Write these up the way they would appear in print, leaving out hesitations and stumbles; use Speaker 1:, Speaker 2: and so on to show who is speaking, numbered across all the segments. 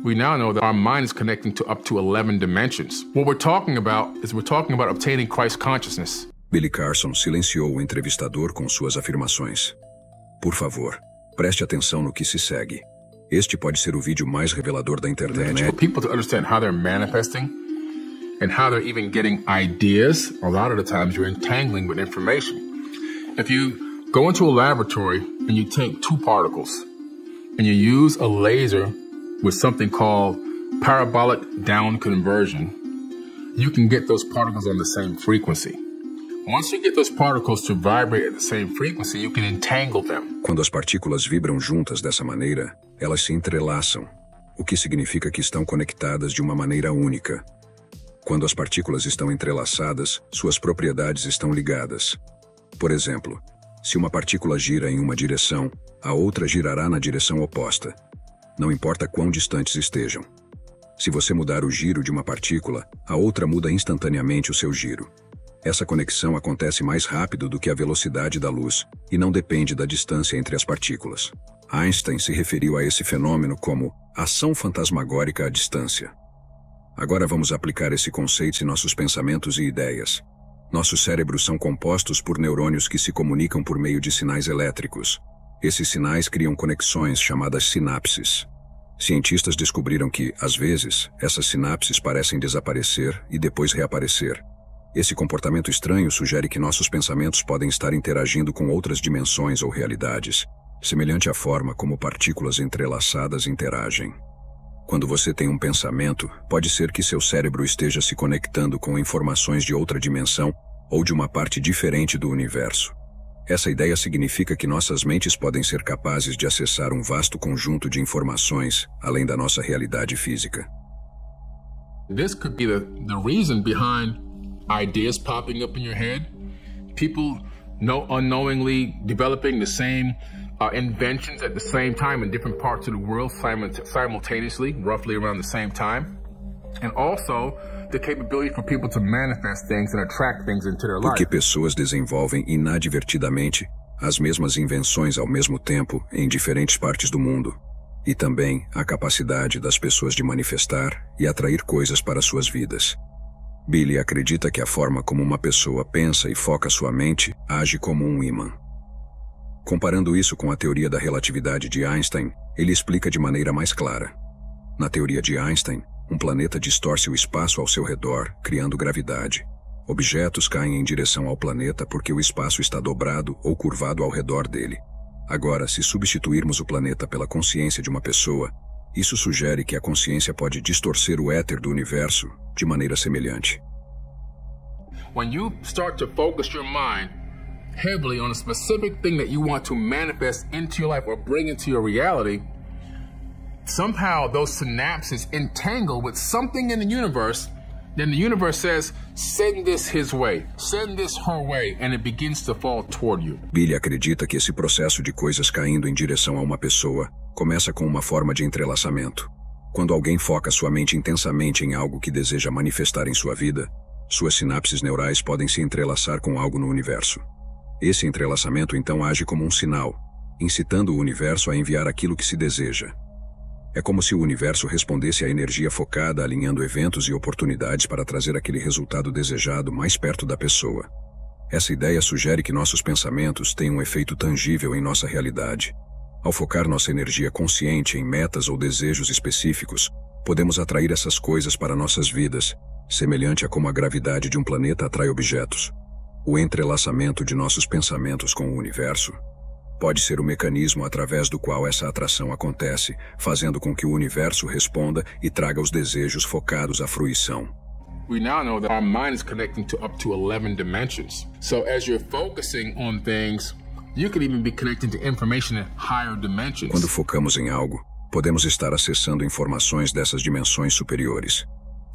Speaker 1: We now know that our mind is connecting to up to 11 dimensions. What we're talking about obtaining Christ consciousness.
Speaker 2: Billy Carson silenciou o entrevistador com suas afirmações. Por favor, preste atenção no que se segue. Este pode ser o vídeo mais revelador da internet.
Speaker 1: For people to understand how they're manifesting and how they're even getting ideas, a lot of the times you're entangling with information. If you go into a laboratory and you take two particles and you use a laser with something called parabolic down conversion, you can get those particles on the same frequency. Once you get those particles to vibrate at the same frequency, you can entangle them.
Speaker 2: Quando as partículas vibram juntas dessa maneira, elas se entrelaçam, o que significa que estão conectadas de uma maneira única. Quando as partículas estão entrelaçadas, suas propriedades estão ligadas. Por exemplo, se uma partícula gira em uma direção, a outra girará na direção oposta. Não importa quão distantes estejam. Se você mudar o giro de uma partícula, a outra muda instantaneamente o seu giro. Essa conexão acontece mais rápido do que a velocidade da luz e não depende da distância entre as partículas. Einstein se referiu a esse fenômeno como ação fantasmagórica à distância. Agora vamos aplicar esse conceito em nossos pensamentos e ideias. Nossos cérebros são compostos por neurônios que se comunicam por meio de sinais elétricos. Esses sinais criam conexões chamadas sinapses. Cientistas descobriram que, às vezes, essas sinapses parecem desaparecer e depois reaparecer. Esse comportamento estranho sugere que nossos pensamentos podem estar interagindo com outras dimensões ou realidades, semelhante à forma como partículas entrelaçadas interagem. Quando você tem um pensamento, pode ser que seu cérebro esteja se conectando com informações de outra dimensão ou de uma parte diferente do universo. Essa ideia significa que nossas mentes podem ser capazes de acessar um vasto conjunto de informações além da nossa realidade física.
Speaker 1: This could be the reason behind ideas popping up in your head, people unknowingly developing the same inventions at the same time in different parts of the world simultaneously, roughly around the same time, and also the capability for people to manifest things and attract things into their life.
Speaker 2: Porque pessoas desenvolvem inadvertidamente as mesmas invenções ao mesmo tempo em diferentes partes do mundo, e também a capacidade das pessoas de manifestar e atrair coisas para suas vidas. Billy acredita que a forma como uma pessoa pensa e foca sua mente age como um ímã. Comparando isso com a teoria da relatividade de Einstein, ele explica de maneira mais clara. Na teoria de Einstein, um planeta distorce o espaço ao seu redor, criando gravidade. Objetos caem em direção ao planeta porque o espaço está dobrado ou curvado ao redor dele. Agora, se substituirmos o planeta pela consciência de uma pessoa, isso sugere que a consciência pode distorcer o éter do universo de maneira semelhante.
Speaker 1: When you start to focus your mind heavily on a specific thing that you want to manifest into your life or bring into your reality, somehow those synapses entangle with something in the universe. Then the universe says, send this his way, send this her way, and it begins to fall toward you.
Speaker 2: Billy acredita que esse processo de coisas caindo em direção a uma pessoa começa com uma forma de entrelaçamento. Quando alguém foca sua mente intensamente em algo que deseja manifestar em sua vida, suas sinapses neurais podem se entrelaçar com algo no universo. Esse entrelaçamento então age como um sinal, incitando o universo a enviar aquilo que se deseja. É como se o universo respondesse à energia focada, alinhando eventos e oportunidades para trazer aquele resultado desejado mais perto da pessoa. Essa ideia sugere que nossos pensamentos têm um efeito tangível em nossa realidade. Ao focar nossa energia consciente em metas ou desejos específicos, podemos atrair essas coisas para nossas vidas, semelhante a como a gravidade de um planeta atrai objetos. O entrelaçamento de nossos pensamentos com o universo pode ser o mecanismo através do qual essa atração acontece, fazendo com que o universo responda e traga os desejos focados à fruição.
Speaker 1: We now know that our mind is connecting to up to 11 dimensions. So as you're focusing on things, you could even be connecting to information in higher dimensions.
Speaker 2: Quando focamos em algo, podemos estar acessando informações dessas dimensões superiores.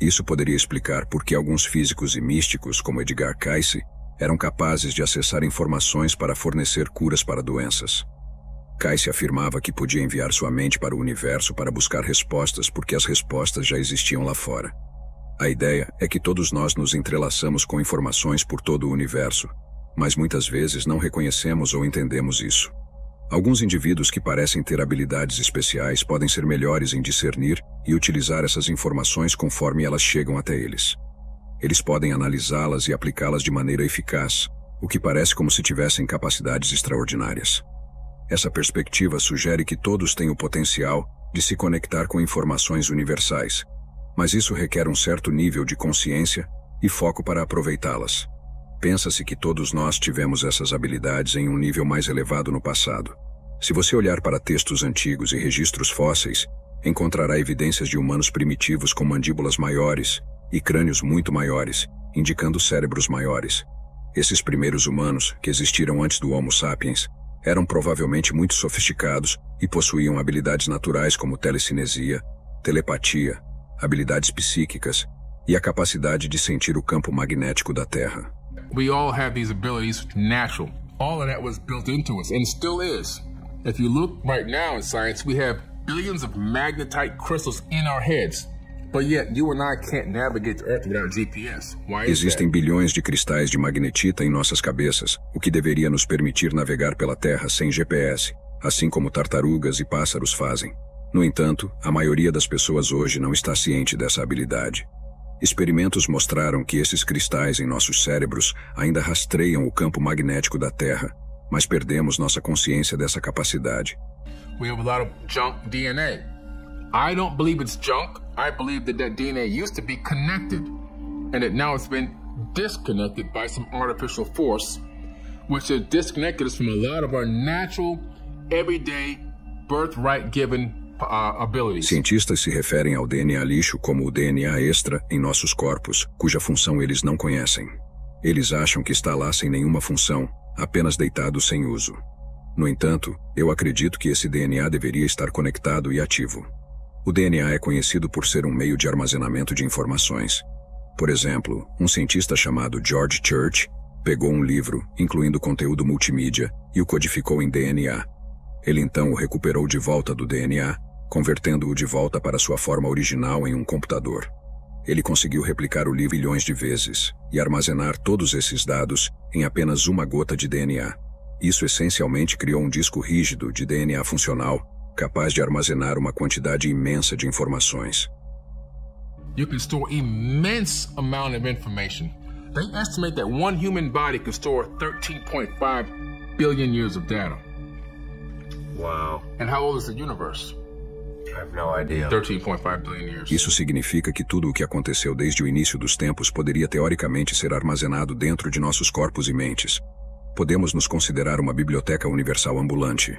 Speaker 2: Isso poderia explicar por que alguns físicos e místicos, como Edgar Cayce, eram capazes de acessar informações para fornecer curas para doenças. Cayce afirmava que podia enviar sua mente para o universo para buscar respostas porque as respostas já existiam lá fora. A ideia é que todos nós nos entrelaçamos com informações por todo o universo, mas muitas vezes não reconhecemos ou entendemos isso. Alguns indivíduos que parecem ter habilidades especiais podem ser melhores em discernir e utilizar essas informações conforme elas chegam até eles. Eles podem analisá-las e aplicá-las de maneira eficaz, o que parece como se tivessem capacidades extraordinárias. Essa perspectiva sugere que todos têm o potencial de se conectar com informações universais, mas isso requer um certo nível de consciência e foco para aproveitá-las. Pensa-se que todos nós tivemos essas habilidades em um nível mais elevado no passado. Se você olhar para textos antigos e registros fósseis, encontrará evidências de humanos primitivos com mandíbulas maiores e crânios muito maiores, indicando cérebros maiores. Esses primeiros humanos, que existiram antes do Homo sapiens, eram provavelmente muito sofisticados e possuíam habilidades naturais como telecinesia, telepatia, habilidades psíquicas e a capacidade de sentir o campo magnético da Terra.
Speaker 1: We all have these abilities natural. All of that was built into us and still is. If you look right now in science, we have billions of magnetite crystals in our heads. But yet you and I can't navigate the Earth without GPS. Why is
Speaker 2: Existem
Speaker 1: that?
Speaker 2: bilhões de cristais de magnetita em nossas cabeças, o que deveria nos permitir navegar pela Terra sem GPS, assim como tartarugas e pássaros fazem. No entanto, a maioria das pessoas hoje não está ciente dessa habilidade. Experimentos mostraram que esses cristais em nossos cérebros ainda rastreiam o campo magnético da Terra, mas perdemos nossa consciência dessa capacidade.
Speaker 1: We have a lot of junk DNA. I don't believe it's junk. I believe that DNA used to be connected, and that now it's been disconnected by some artificial force, which has disconnected us from a lot of our natural, everyday, birthright-given abilities.
Speaker 2: Cientistas se referem ao DNA lixo como o DNA extra em nossos corpos, cuja função eles não conhecem. Eles acham que está lá sem nenhuma função, apenas deitado sem uso. No entanto, eu acredito que esse DNA deveria estar conectado e ativo. O DNA é conhecido por ser um meio de armazenamento de informações. Por exemplo, um cientista chamado George Church pegou um livro, incluindo conteúdo multimídia, e o codificou em DNA. Ele então o recuperou de volta do DNA, convertendo-o de volta para sua forma original em um computador. Ele conseguiu replicar o livro bilhões de vezes e armazenar todos esses dados em apenas uma gota de DNA. Isso essencialmente criou um disco rígido de DNA funcional, capaz de armazenar uma quantidade imensa de informações.
Speaker 1: You can store immense amount of information. They estimate that one human body can store 13.5 billion years of data.
Speaker 3: Wow.
Speaker 1: And how old is the universe?
Speaker 3: I have no idea.
Speaker 1: 13.5 billion years.
Speaker 2: Isso significa que tudo o que aconteceu desde o início dos tempos poderia teoricamente ser armazenado dentro de nossos corpos e mentes. Podemos nos considerar uma biblioteca universal ambulante.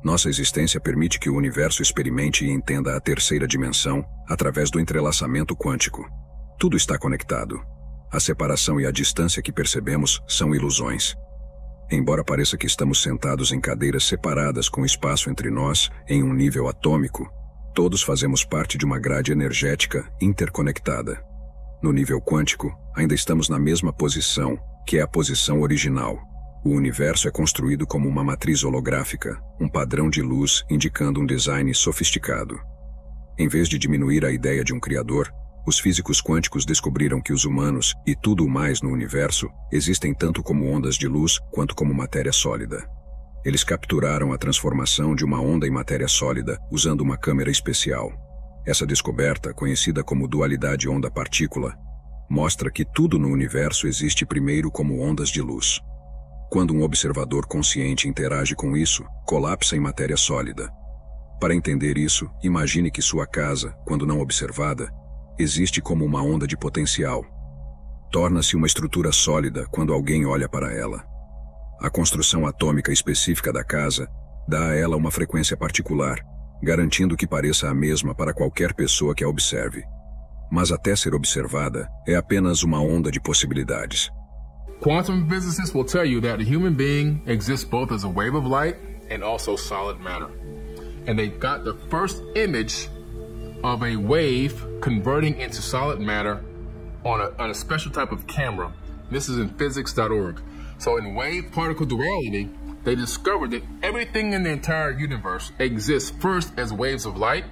Speaker 2: Nossa existência permite que o universo experimente e entenda a terceira dimensão através do entrelaçamento quântico. Tudo está conectado. A separação e a distância que percebemos são ilusões. Embora pareça que estamos sentados em cadeiras separadas com espaço entre nós, em um nível atômico, todos fazemos parte de uma grade energética interconectada. No nível quântico, ainda estamos na mesma posição, que é a posição original. O universo é construído como uma matriz holográfica, um padrão de luz indicando um design sofisticado. Em vez de diminuir a ideia de um criador, os físicos quânticos descobriram que os humanos e tudo o mais no universo existem tanto como ondas de luz quanto como matéria sólida. Eles capturaram a transformação de uma onda em matéria sólida usando uma câmera especial. Essa descoberta, conhecida como dualidade onda-partícula, mostra que tudo no universo existe primeiro como ondas de luz. Quando um observador consciente interage com isso, colapsa em matéria sólida. Para entender isso, imagine que sua casa, quando não observada, existe como uma onda de potencial. Torna-se uma estrutura sólida quando alguém olha para ela. A construção atômica específica da casa dá a ela uma frequência particular, garantindo que pareça a mesma para qualquer pessoa que a observe. Mas até ser observada, é apenas uma onda de possibilidades.
Speaker 1: Quantum physicists will tell you that a human being exists both as a wave of light and also solid matter. And they got the first image of a wave converting into solid matter on a special type of camera. This is in physics.org. So in wave particle duality, they discovered that everything in the entire universe exists first as waves of light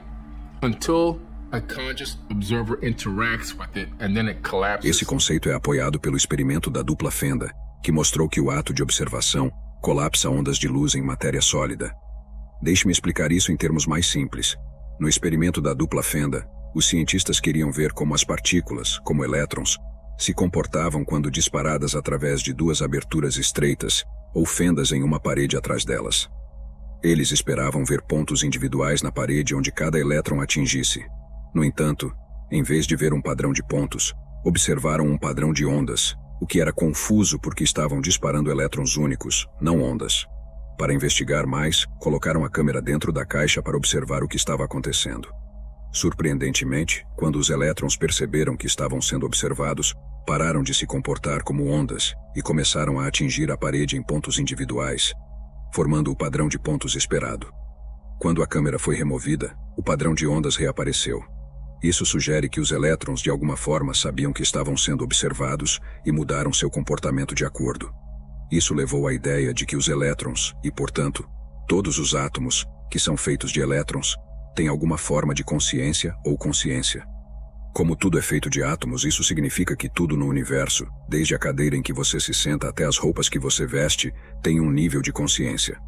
Speaker 1: until a conscious observer interacts with it and then it collapses.
Speaker 2: Esse conceito é apoiado pelo experimento da dupla fenda, que mostrou que o ato de observação colapsa ondas de luz em matéria sólida. Deixe-me explicar isso em termos mais simples. No experimento da dupla fenda, os cientistas queriam ver como as partículas, como elétrons, se comportavam quando disparadas através de duas aberturas estreitas ou fendas em uma parede atrás delas. Eles esperavam ver pontos individuais na parede onde cada elétron atingisse. No entanto, em vez de ver um padrão de pontos, observaram um padrão de ondas, o que era confuso porque estavam disparando elétrons únicos, não ondas. Para investigar mais, colocaram a câmera dentro da caixa para observar o que estava acontecendo. Surpreendentemente, quando os elétrons perceberam que estavam sendo observados, pararam de se comportar como ondas e começaram a atingir a parede em pontos individuais, formando o padrão de pontos esperado. Quando a câmera foi removida, o padrão de ondas reapareceu. Isso sugere que os elétrons de alguma forma sabiam que estavam sendo observados e mudaram seu comportamento de acordo. Isso levou à ideia de que os elétrons, e portanto, todos os átomos, que são feitos de elétrons, têm alguma forma de consciência ou consciência. Como tudo é feito de átomos, isso significa que tudo no universo, desde a cadeira em que você se senta até as roupas que você veste, tem um nível de consciência.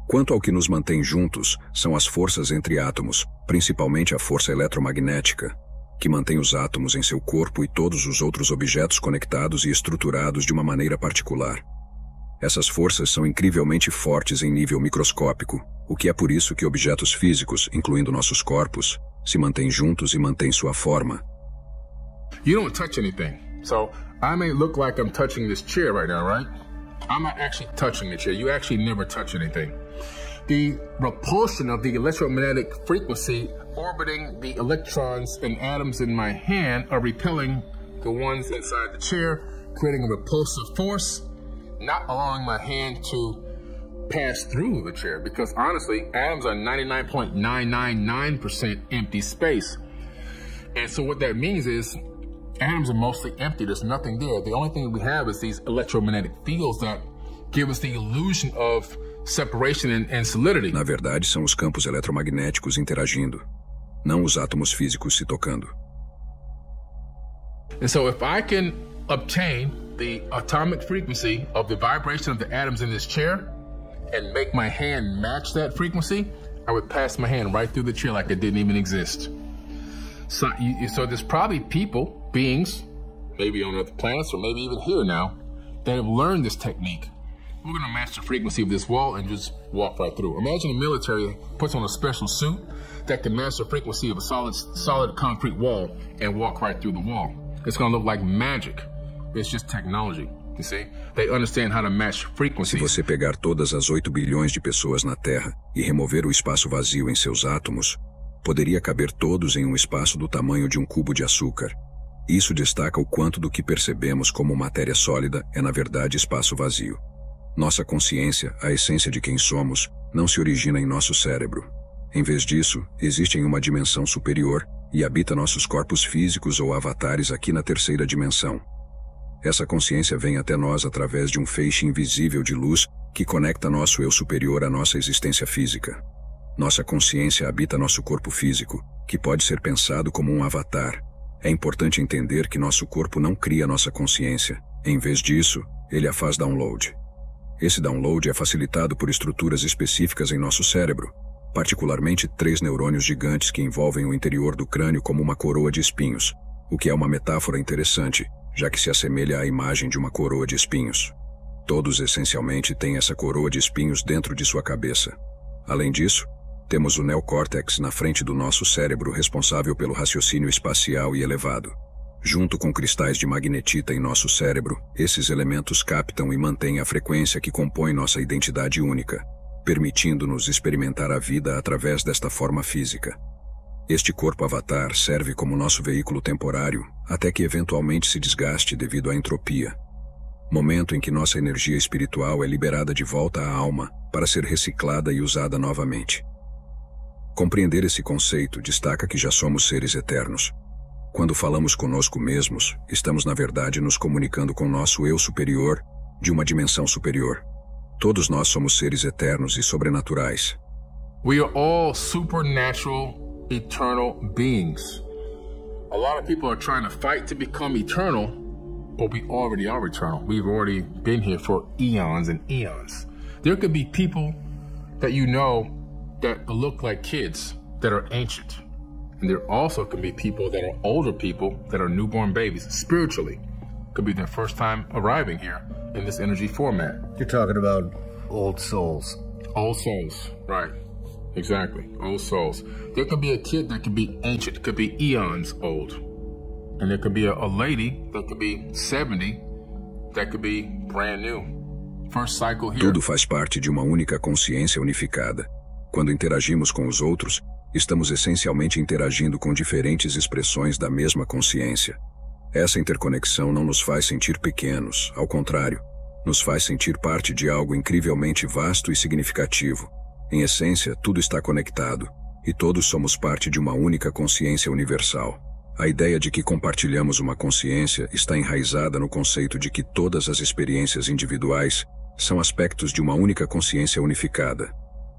Speaker 2: Quanto ao que nos mantém juntos, são as forças entre átomos, principalmente a força eletromagnética, que mantém os átomos em seu corpo e todos os outros objetos conectados e estruturados de uma maneira particular. Essas forças são incrivelmente fortes em nível microscópico, o que é por isso que objetos físicos, incluindo nossos corpos, se mantêm juntos e mantêm sua forma.
Speaker 1: You don't touch anything. So I may look like I'm touching this chair right now, right? I'm not actually touching the chair. You actually never touch anything. The repulsion of the electromagnetic frequency orbiting the electrons and atoms in my hand are repelling the ones inside the chair, creating a repulsive force, not allowing my hand to pass through the chair, because honestly, atoms are 99.999% empty space. And so what that means is atoms are mostly empty. There's nothing there. The only thing we have is these electromagnetic fields that give us the illusion of separation and solidity.
Speaker 2: Na verdade, são os campos eletromagnéticos interagindo, não os átomos físicos se tocando.
Speaker 1: And so if I can obtain the atomic frequency of the vibration of the atoms in this chair and make my hand match that frequency, I would pass my hand right through the chair like it didn't even exist. So there's probably people, beings, maybe on other planets or maybe even here now, that have learned this technique. We're going to match the frequency of this wall and just walk right through. Imagine the military puts on a special suit that can match the frequency of a solid concrete wall and walk right through the wall. It's going to look like magic. It's just technology, you see? They understand how to match frequencies.
Speaker 2: Se você pegar todas as 8 bilhões de pessoas na Terra e remover o espaço vazio em seus átomos, poderia caber todos em um espaço do tamanho de um cubo de açúcar. Isso destaca o quanto do que percebemos como matéria sólida é na verdade espaço vazio. Nossa consciência, a essência de quem somos, não se origina em nosso cérebro. Em vez disso, existe em uma dimensão superior e habita nossos corpos físicos ou avatares aqui na terceira dimensão. Essa consciência vem até nós através de um feixe invisível de luz que conecta nosso eu superior à nossa existência física. Nossa consciência habita nosso corpo físico, que pode ser pensado como um avatar. É importante entender que nosso corpo não cria nossa consciência. Em vez disso, ele a faz download. Esse download é facilitado por estruturas específicas em nosso cérebro, particularmente 3 neurônios gigantes que envolvem o interior do crânio como uma coroa de espinhos, o que é uma metáfora interessante, já que se assemelha à imagem de uma coroa de espinhos. Todos essencialmente têm essa coroa de espinhos dentro de sua cabeça. Além disso, temos o neocórtex na frente do nosso cérebro responsável pelo raciocínio espacial e elevado. Junto com cristais de magnetita em nosso cérebro, esses elementos captam e mantêm a frequência que compõe nossa identidade única, permitindo-nos experimentar a vida através desta forma física. Este corpo avatar serve como nosso veículo temporário, até que eventualmente se desgaste devido à entropia, momento em que nossa energia espiritual é liberada de volta à alma para ser reciclada e usada novamente. Compreender esse conceito destaca que já somos seres eternos. Quando falamos conosco mesmos, estamos na verdade nos comunicando com nosso eu superior, de uma dimensão superior. Todos nós somos seres eternos e sobrenaturais.
Speaker 1: We are all supernatural, eternal beings. A lot of people are trying to fight to become eternal, but we already are eternal. We've already been here for eons and eons. There could be people that you know that look like kids that are ancient. And there also can be people that are older people that are newborn babies, spiritually. Could be their first time arriving here in this energy format.
Speaker 3: You're talking about old souls.
Speaker 1: Old souls, right. Exactly, old souls. There could be a kid that could be ancient, could be eons old. And there could be a lady that could be 70, that could be brand new. First cycle here.
Speaker 2: Tudo faz parte de uma única consciência unificada. Quando interagimos com os outros, estamos essencialmente interagindo com diferentes expressões da mesma consciência. Essa interconexão não nos faz sentir pequenos, ao contrário, nos faz sentir parte de algo incrivelmente vasto e significativo. Em essência, tudo está conectado, e todos somos parte de uma única consciência universal. A ideia de que compartilhamos uma consciência está enraizada no conceito de que todas as experiências individuais são aspectos de uma única consciência unificada.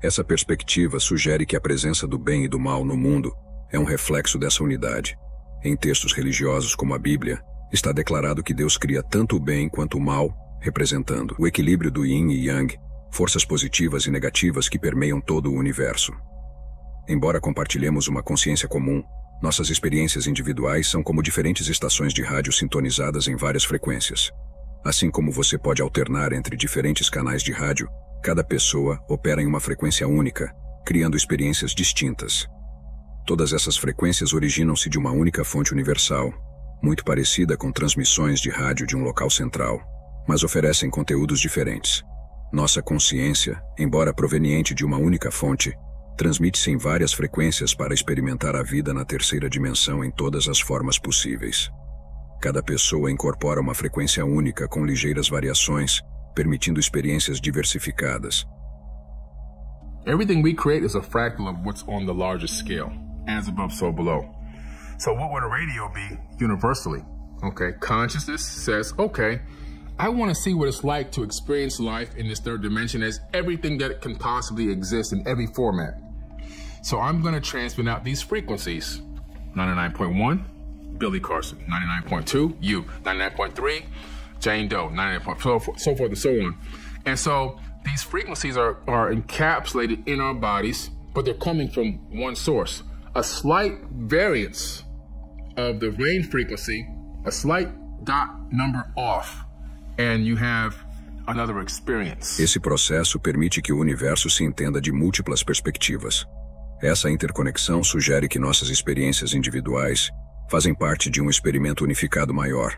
Speaker 2: Essa perspectiva sugere que a presença do bem e do mal no mundo é um reflexo dessa unidade. Em textos religiosos como a Bíblia, está declarado que Deus cria tanto o bem quanto o mal, representando o equilíbrio do Yin e Yang, forças positivas e negativas que permeiam todo o universo. Embora compartilhemos uma consciência comum, nossas experiências individuais são como diferentes estações de rádio sintonizadas em várias frequências. Assim como você pode alternar entre diferentes canais de rádio, cada pessoa opera em uma frequência única, criando experiências distintas. Todas essas frequências originam-se de uma única fonte universal, muito parecida com transmissões de rádio de um local central, mas oferecem conteúdos diferentes. Nossa consciência, embora proveniente de uma única fonte, transmite-se em várias frequências para experimentar a vida na terceira dimensão em todas as formas possíveis. Cada pessoa incorpora uma frequência única com ligeiras variações, permitindo experiências diversificadas.
Speaker 1: Everything we create is a fractal of what's on the largest scale. As above, so below. So what would a radio be universally? Okay, consciousness says, okay, I want to see what it's like to experience life in this third dimension as everything that can possibly exist in every format. So I'm going to transmit out these frequencies. 99.1, Billy Carson. 99.2, you. 99.3, Jane Doe. 99.4, so forth and so on. And so these frequencies are encapsulated in our bodies, but they're coming from one source. A slight variance of the range frequency, a slight dot number off, and you have another experience.
Speaker 2: Esse processo permite que o universo se entenda de múltiplas perspectivas. Essa interconexão sugere que nossas experiências individuais fazem parte de um experimento unificado maior.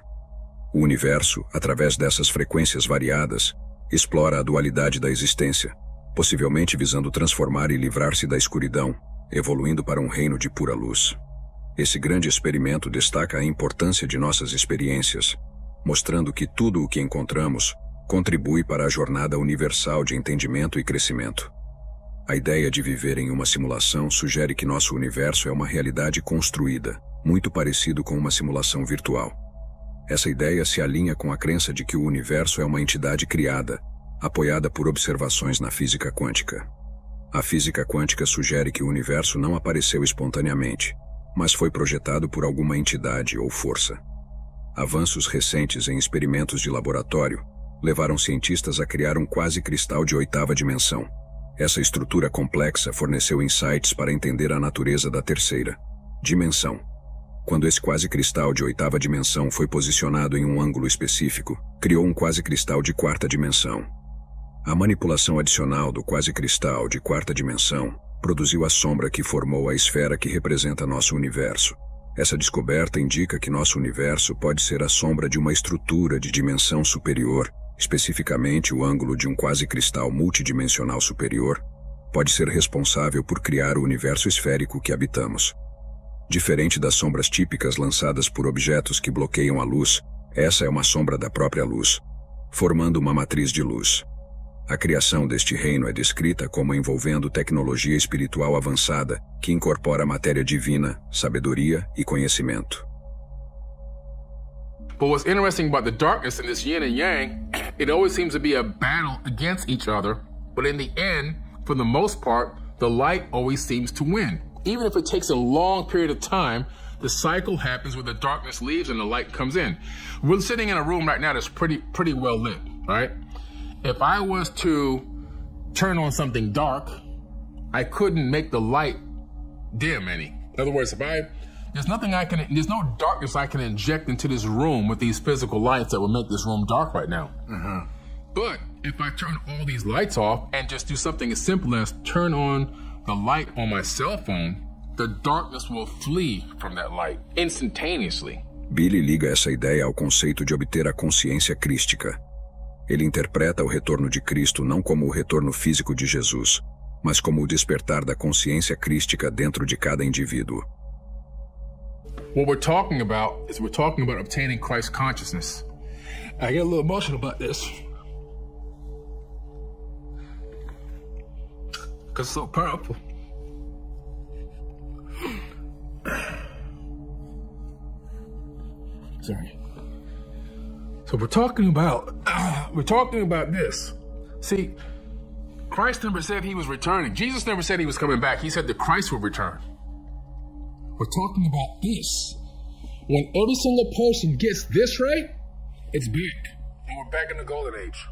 Speaker 2: O universo, através dessas frequências variadas, explora a dualidade da existência, possivelmente visando transformar e livrar-se da escuridão, evoluindo para um reino de pura luz. Esse grande experimento destaca a importância de nossas experiências, mostrando que tudo o que encontramos contribui para a jornada universal de entendimento e crescimento. A ideia de viver em uma simulação sugere que nosso universo é uma realidade construída, muito parecido com uma simulação virtual. Essa ideia se alinha com a crença de que o universo é uma entidade criada, apoiada por observações na física quântica. A física quântica sugere que o universo não apareceu espontaneamente, mas foi projetado por alguma entidade ou força. Avanços recentes em experimentos de laboratório levaram cientistas a criar um quase-cristal de 8ª dimensão. Essa estrutura complexa forneceu insights para entender a natureza da terceira dimensão. Quando esse quase-cristal de 8ª dimensão foi posicionado em um ângulo específico, criou um quase-cristal de 4ª dimensão. A manipulação adicional do quase-cristal de 4ª dimensão produziu a sombra que formou a esfera que representa nosso universo. Essa descoberta indica que nosso universo pode ser a sombra de uma estrutura de dimensão superior, especificamente o ângulo de um quase-cristal multidimensional superior, pode ser responsável por criar o universo esférico que habitamos. Diferente das sombras típicas lançadas por objetos que bloqueiam a luz, essa é uma sombra da própria luz, formando uma matriz de luz. A criação deste reino é descrita como envolvendo tecnologia espiritual avançada que incorpora matéria divina, sabedoria e conhecimento.
Speaker 1: But what's interesting about the darkness in this yin and yang, it always seems to be a battle against each other, but in the end, for the most part, the light always seems to win. Even if it takes a long period of time, the cycle happens where the darkness leaves and the light comes in. We're sitting in a room right now that's pretty well lit, right? If I was to turn on something dark, I couldn't make the light dim any. In other words, there's no darkness I can inject into this room with these physical lights that would make this room dark right now. But if I turn all these lights off and just do something as simple as turn on the light on my cell phone, the darkness will flee from that light instantaneously.
Speaker 2: Billy liga essa ideia ao conceito de obter a consciência crística. Ele interpreta o retorno de Cristo não como o retorno físico de Jesus, mas como o despertar da consciência crística dentro de cada indivíduo.
Speaker 1: What we're talking about is obtaining Christ consciousness. I get a little emotional about this because it's so powerful. Sorry. So we're talking about this. See, Christ never said he was returning. Jesus never said he was coming back. He said that Christ will return. We're talking about this. When every single person gets this right, it's big. And we're back in the golden age.